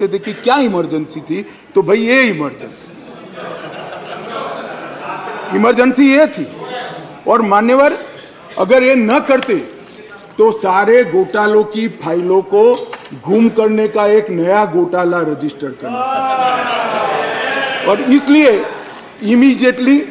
देखिए क्या इमरजेंसी थी, तो भाई ये इमरजेंसी थी, इमरजेंसी ये थी। और मान्यवर अगर ये न करते तो सारे घोटालों की फाइलों को गुम करने का एक नया घोटाला रजिस्टर करना पड़ा, और इसलिए इमीडिएटली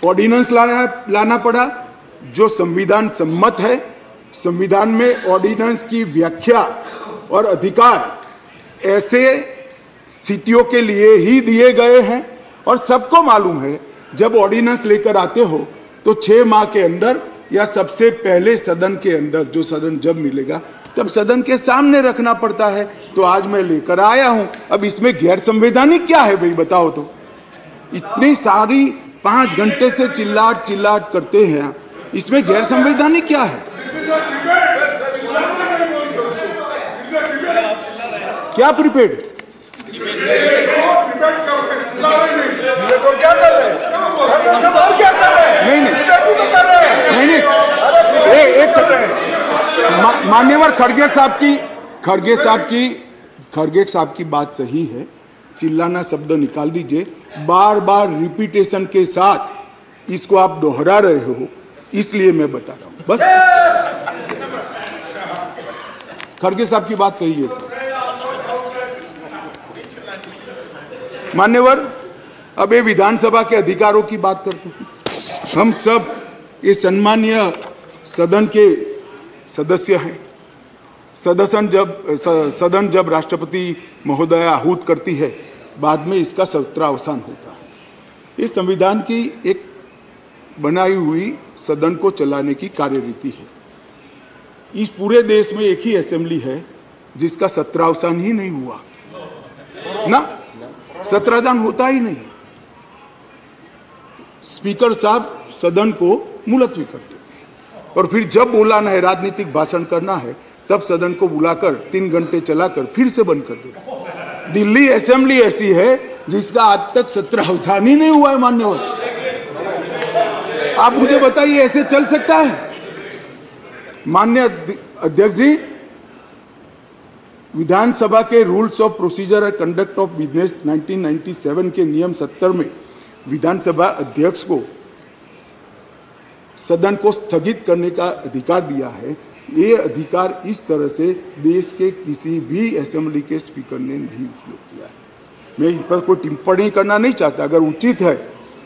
ऑर्डिनेंस लाना पड़ा जो संविधान सम्मत है। संविधान में ऑर्डिनेंस की व्याख्या और अधिकार ऐसे स्थितियों के लिए ही दिए गए हैं, और सबको मालूम है जब ऑर्डिनेंस लेकर आते हो तो 6 माह के अंदर या सबसे पहले सदन के अंदर, जो सदन जब मिलेगा तब सदन के सामने रखना पड़ता है। तो आज मैं लेकर आया हूं। अब इसमें गैर संवैधानिक क्या है भाई बताओ तो? इतनी सारी 5 घंटे से चिल्लाट करते हैं, इसमें गैर संवैधानिक क्या है? क्या प्रीपेड? क्या कर रहे हैं? क्या कर रहे हैं? नहीं, एक सेकंड। मान्यवर खड़गे साहब की बात सही है। चिल्लाना शब्द निकाल दीजिए। बार बार रिपीटेशन के साथ इसको आप दोहरा रहे हो, इसलिए मैं बता रहा हूं बस। खड़गे साहब की बात सही है सर। मान्यवर अब ये विधानसभा के अधिकारों की बात करते हैं। हम सब ये सम्मानीय सदन के सदस्य हैं। सदन जब राष्ट्रपति महोदय आहूत करती है, बाद में इसका सत्रावसान होता है। ये संविधान की एक बनाई हुई सदन को चलाने की कार्यरीति है। इस पूरे देश में एक ही असेंबली है जिसका सत्रावसान ही नहीं हुआ ना, सत्रावसान होता ही नहीं। स्पीकर साहब सदन को मुलतवी करते हैं, और फिर जब बोलाना है, राजनीतिक भाषण करना है, तब सदन को बुलाकर 3 घंटे चलाकर फिर से बंद कर देते हैं। दिल्ली असेंबली ऐसी है जिसका आज तक सत्रावसान ही नहीं हुआ है। मान्यवर आप मुझे बताइए ऐसे चल सकता है? माननीय अध्यक्ष जी, विधानसभा के rules of procedure and conduct of business 1997 के नियम 70 में विधानसभा अध्यक्ष को सदन को स्थगित करने का अधिकार दिया है। ये अधिकार इस तरह से देश के किसी भी असेंबली के स्पीकर ने नहीं उपयोग किया है। मैं इस पर कोई टिप्पणी करना नहीं चाहता। अगर उचित है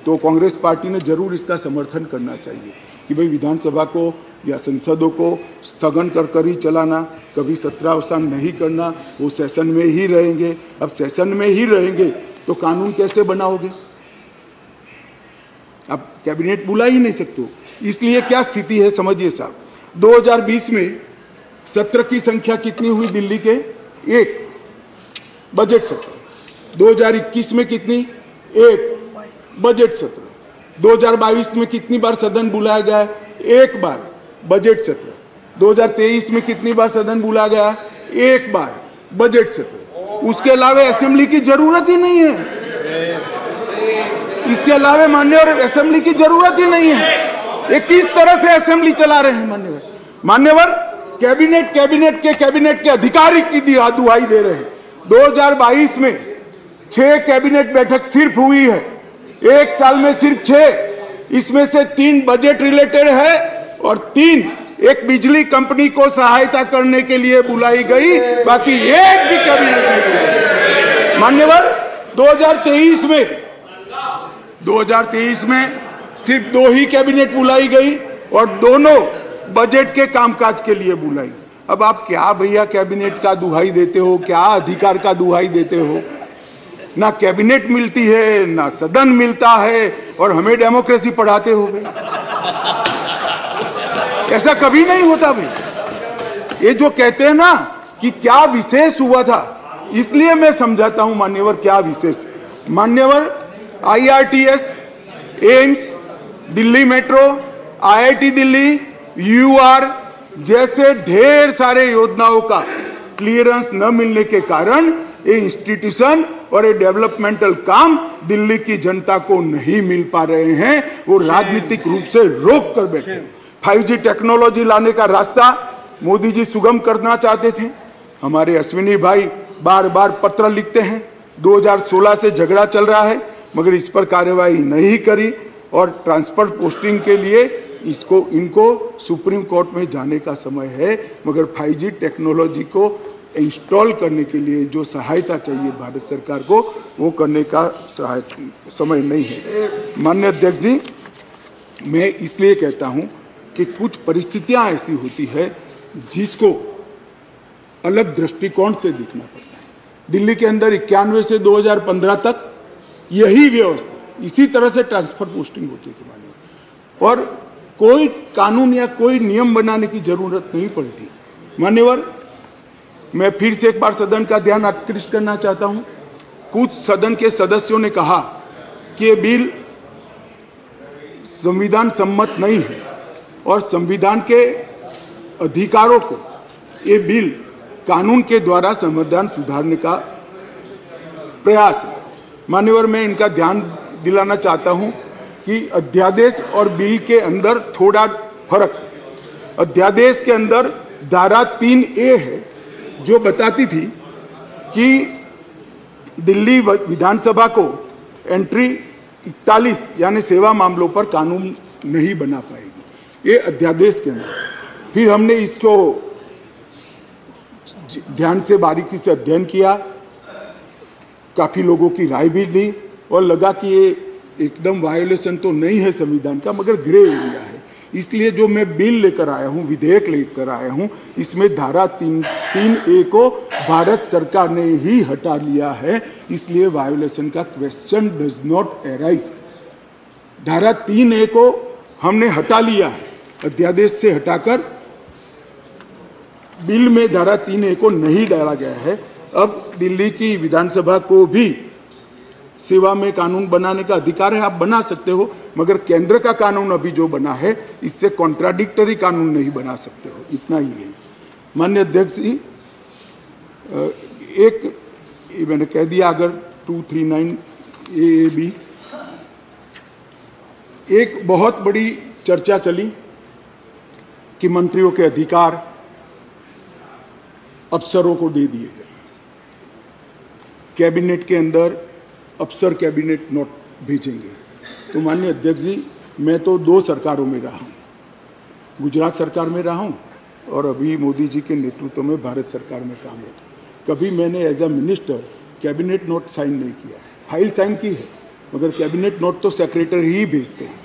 तो कांग्रेस पार्टी ने जरूर इसका समर्थन करना चाहिए कि भाई विधानसभा को या संसदों को स्थगन कर ही चलाना, कभी सत्रावसान नहीं करना, वो सेशन में ही रहेंगे। अब सेशन में ही रहेंगे तो कानून कैसे बनाओगे? आप कैबिनेट बुला ही नहीं सकते हो। इसलिए क्या स्थिति है समझिए साहब। 2020 में सत्र की संख्या कितनी हुई दिल्ली के? 1 बजट सत्र। 2021 में कितनी? 1 बजट सत्र। 2022 में कितनी बार सदन बुलाया गया? 1 बार बजट सत्र। 2023 में कितनी बार सदन बुलाया गया? 1 बार बजट सत्र। उसके अलावा असेंबली की जरूरत ही नहीं है। इसके अलावा मान्यवर असेंबली की जरूरत ही नहीं है। ये किस तरह से असेंबली चला रहे हैं मान्यवर? कैबिनेट के अधिकारी की दुहाई दे रहे हैं। 2022 में 6 कैबिनेट बैठक सिर्फ हुई है, 1 साल में सिर्फ 6। इसमें से 3 बजट रिलेटेड है और 3 एक बिजली कंपनी को सहायता करने के लिए बुलाई गई, बाकी एक भी कैबिनेट नहीं बुलाई। मान्यवर 2023 में सिर्फ 2 ही कैबिनेट बुलाई गई और दोनों बजट के कामकाज के लिए बुलाई। अब आप क्या भैया कैबिनेट का दुहाई देते हो? क्या अधिकार का दुहाई देते हो? ना कैबिनेट मिलती है, ना सदन मिलता है, और हमें डेमोक्रेसी पढ़ाते हो भाई। ऐसा कभी नहीं होता भाई। ये जो कहते हैं ना कि क्या विशेष हुआ था, इसलिए मैं समझाता हूं मान्यवर क्या विशेष। मान्यवर IRTS, AIIMS, Delhi metro, IIT Delhi, UR जैसे ढेर सारे योजनाओं का क्लियरेंस न मिलने के कारण ये इंस्टीट्यूशन और ये डेवलपमेंटल काम दिल्ली की जनता को नहीं मिल पा रहे हैं। वो राजनीतिक रूप से रोक कर बैठे हैं। 5G टेक्नोलॉजी लाने का रास्ता मोदी जी सुगम करना चाहते थे। हमारे अश्विनी भाई बार बार पत्र लिखते हैं। 2016 से झगड़ा चल रहा है मगर इस पर कार्यवाही नहीं करी और ट्रांसफर पोस्टिंग के लिए इनको सुप्रीम कोर्ट में जाने का समय है, मगर 5G टेक्नोलॉजी को इंस्टॉल करने के लिए जो सहायता चाहिए भारत सरकार को वो करने का समय नहीं है। माननीय अध्यक्ष जी, मैं इसलिए कहता हूं कि कुछ परिस्थितियां ऐसी होती है जिसको अलग दृष्टिकोण से देखना पड़ता है। दिल्ली के अंदर 91 से 2015 तक यही व्यवस्था, इसी तरह से ट्रांसफर पोस्टिंग होती थी मान्यवर, और कोई कानून या कोई नियम बनाने की जरूरत नहीं पड़ती। मान्यवर, मैं फिर से एक बार सदन का ध्यान आकृष्ट करना चाहता हूं। कुछ सदन के सदस्यों ने कहा कि ये बिल संविधान सम्मत नहीं है और संविधान के अधिकारों को ये बिल कानून के द्वारा संविधान सुधारने का प्रयास है। मान्यवर, मैं इनका ध्यान दिलाना चाहता हूं कि अध्यादेश और बिल के अंदर थोड़ा फर्क। अध्यादेश के अंदर धारा 3A है जो बताती थी कि दिल्ली विधानसभा को एंट्री 41 यानी सेवा मामलों पर कानून नहीं बना पाएगी, ये अध्यादेश के अंदर। फिर हमने इसको ध्यान से बारीकी से अध्ययन किया, काफी लोगों की राय भी ली और लगा कि ये एकदम वायोलेशन तो नहीं है संविधान का मगर ग्रे एरिया है। इसलिए जो मैं बिल लेकर आया हूं, विधेयक लेकर आया हूं, इसमें धारा 3A को भारत सरकार ने ही हटा लिया है, इसलिए वायोलेशन का क्वेश्चन डज नॉट अराइज। धारा 3A को हमने हटा लिया है, अध्यादेश से हटाकर बिल में धारा 3A को नहीं डाला गया है। अब दिल्ली की विधानसभा को भी सेवा में कानून बनाने का अधिकार है, आप बना सकते हो, मगर केंद्र का कानून अभी जो बना है इससे कॉन्ट्राडिक्टरी कानून नहीं बना सकते हो, इतना ही है। माननीय अध्यक्ष जी, एक मैंने कह दिया, अगर 239 AAB एक बहुत बड़ी चर्चा चली कि मंत्रियों के अधिकार अफसरों को दे दिए गए। कैबिनेट के अंदर अफसर कैबिनेट नोट भेजेंगे। तो माननीय अध्यक्ष जी, मैं तो 2 सरकारों में रहा हूँ, गुजरात सरकार में रहा हूँ और अभी मोदी जी के नेतृत्व में भारत सरकार में काम होता। कभी मैंने as a minister cabinet note sign नहीं किया, फाइल साइन की है मगर कैबिनेट नोट तो सेक्रेटरी ही भेजते हैं।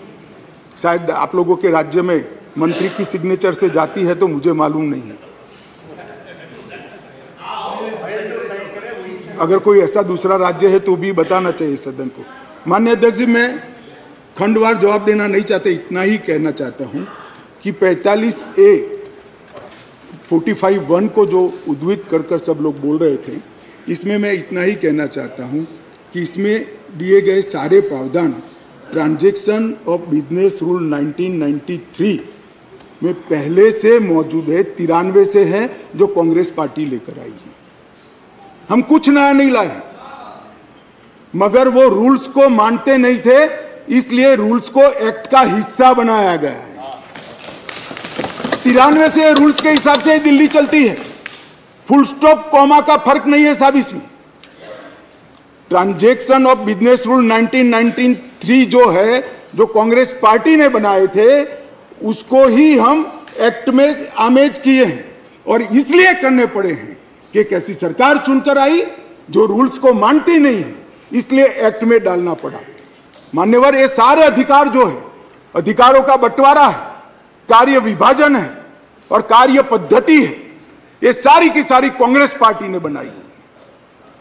शायद आप लोगों के राज्य में मंत्री की सिग्नेचर से जाती है तो मुझे मालूम नहीं है। अगर कोई ऐसा दूसरा राज्य है तो भी बताना चाहिए सदन को। माननीय अध्यक्ष जी, मैं खंडवार जवाब देना नहीं चाहता, इतना ही कहना चाहता हूं कि 45A 45(1) को जो उद्धृत कर सब लोग बोल रहे थे, इसमें मैं इतना ही कहना चाहता हूं कि इसमें दिए गए सारे प्रावधान ट्रांजैक्शन ऑफ बिजनेस रूल 1993 में पहले से मौजूद है, 93 से है जो कांग्रेस पार्टी लेकर आई है। हम कुछ नया नहीं लाए, मगर वो रूल्स को मानते नहीं थे, इसलिए रूल्स को एक्ट का हिस्सा बनाया गया है। 93 से रूल्स के हिसाब से दिल्ली चलती है, फुल स्टॉप कॉमा का फर्क नहीं है साहब इसमें। ट्रांजैक्शन ऑफ बिजनेस रूल 1993 जो है, जो कांग्रेस पार्टी ने बनाए थे, उसको ही हम एक्ट में आमेज किए हैं और इसलिए करने पड़े हैं कि एक ऐसी सरकार चुनकर आई जो रूल्स को मानती नहीं है, इसलिए एक्ट में डालना पड़ा। मान्यवर, ये सारे अधिकार जो है, अधिकारों का बंटवारा है, कार्य विभाजन है और कार्य पद्धति है, ये सारी की सारी कांग्रेस पार्टी ने बनाई है।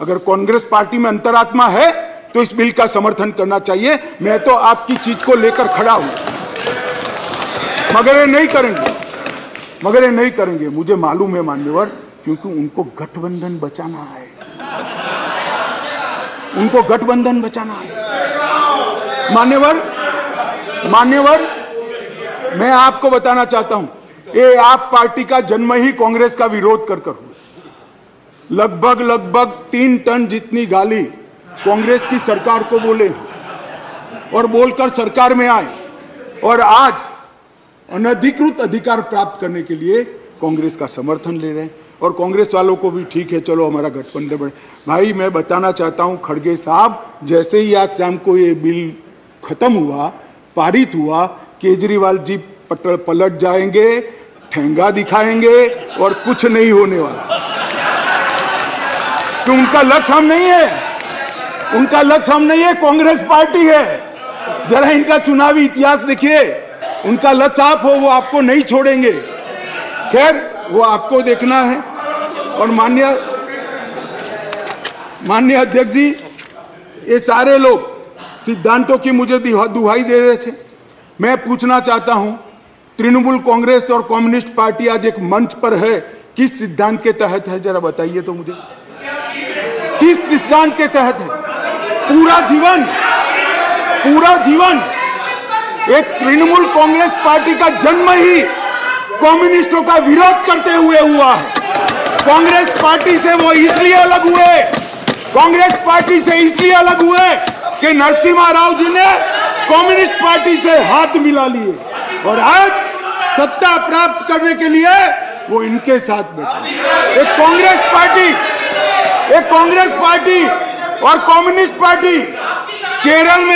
अगर कांग्रेस पार्टी में अंतरात्मा है तो इस बिल का समर्थन करना चाहिए। मैं तो आपकी चीज को लेकर खड़ा हूं, मगर ये नहीं करेंगे, मुझे मालूम है मान्यवर, क्योंकि उनको गठबंधन बचाना है, मान्यवर, मैं आपको बताना चाहता हूं, ये आप पार्टी का जन्म ही कांग्रेस का विरोध कर हुआ। लगभग 3 टन जितनी गाली कांग्रेस की सरकार को बोले और बोलकर सरकार में आए और आज अनधिकृत अधिकार प्राप्त करने के लिए कांग्रेस का समर्थन ले रहे हैं। और कांग्रेस वालों को भी ठीक है, चलो हमारा गठबंधन बढ़े। भाई मैं बताना चाहता हूं खड़गे साहब, जैसे ही आज शाम को ये बिल खत्म हुआ, पारित हुआ, केजरीवाल जी पलट जाएंगे, ठेंगा दिखाएंगे और कुछ नहीं होने वाला। तो उनका लक्ष्य हम नहीं है, उनका लक्ष्य हम नहीं है, कांग्रेस पार्टी है। जरा इनका चुनावी इतिहास देखिए, उनका लक्ष्य आप हो, वो आपको नहीं छोड़ेंगे। खैर वो आपको देखना है। और माननीय अध्यक्ष जी, ये सारे लोग सिद्धांतों की मुझे दुहाई दे रहे थे। मैं पूछना चाहता हूं, तृणमूल कांग्रेस और कम्युनिस्ट पार्टी आज एक मंच पर है, किस सिद्धांत के तहत है? जरा बताइए तो मुझे, किस सिद्धांत के तहत है? पूरा जीवन एक तृणमूल कांग्रेस पार्टी का जन्म ही कम्युनिस्टों का विरोध करते हुए हुआ है। कांग्रेस पार्टी से वो इसलिए अलग हुए, कांग्रेस पार्टी से इसलिए अलग हुए कि नरसिम्हा राव जी ने कम्युनिस्ट पार्टी से हाथ मिला लिए और आज सत्ता प्राप्त करने के लिए वो इनके साथ बैठे। एक कांग्रेस पार्टी और कम्युनिस्ट पार्टी केरल में